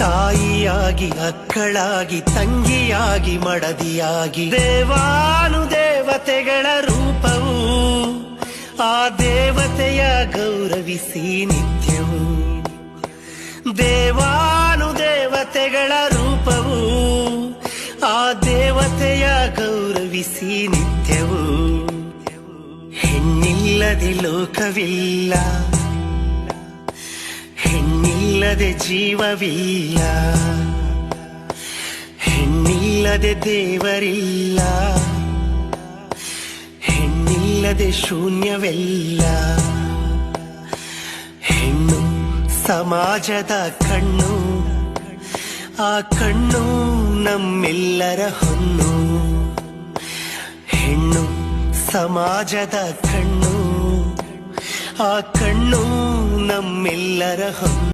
ತಾಯಿಯಾಗಿ ಅಕ್ಕಳಾಗಿ ತಂಗಿಯಾಗಿ ಮಡದಿಯಾಗಿ ದೇವಾನುದೇವತೆಗಳ ರೂಪವು ಆ ದೇವತೆಯ ಗೌರವಿಸಿ ನಿತ್ಯವೂ ದೇವಾನುದೇವತೆಗಳ ರೂಪವು ಆ ದೇವತೆಯ ಗೌರವಿಸಿ ನಿತ್ಯವೂ ಹೆಣ್ಣಿಲ್ಲದೆ ಲೋಕವಿಲ್ಲ ಹೆಣ್ಣಿಲ್ಲದೆ ಜೀವವಿಲ್ಲ ಹೆಣ್ಣಿಲ್ಲದೆ ದೇವರಿಲ್ಲ ಹೆಣ್ಣಿಲ್ಲದೆ ಶೂನ್ಯವೆಲ್ಲ ಹೆಣ್ಣು ಸಮಾಜದ ಕಣ್ಣು ಆ ಕಣ್ಣು ನಮ್ಮೆಲ್ಲರ ಹೊನ್ನು ಹೆಣ್ಣು ಸಮಾಜದ ಕಣ್ಣು ಆ ಕಣ್ಣು ನಮ್ಮೆಲ್ಲರ ಹೊನ್ನು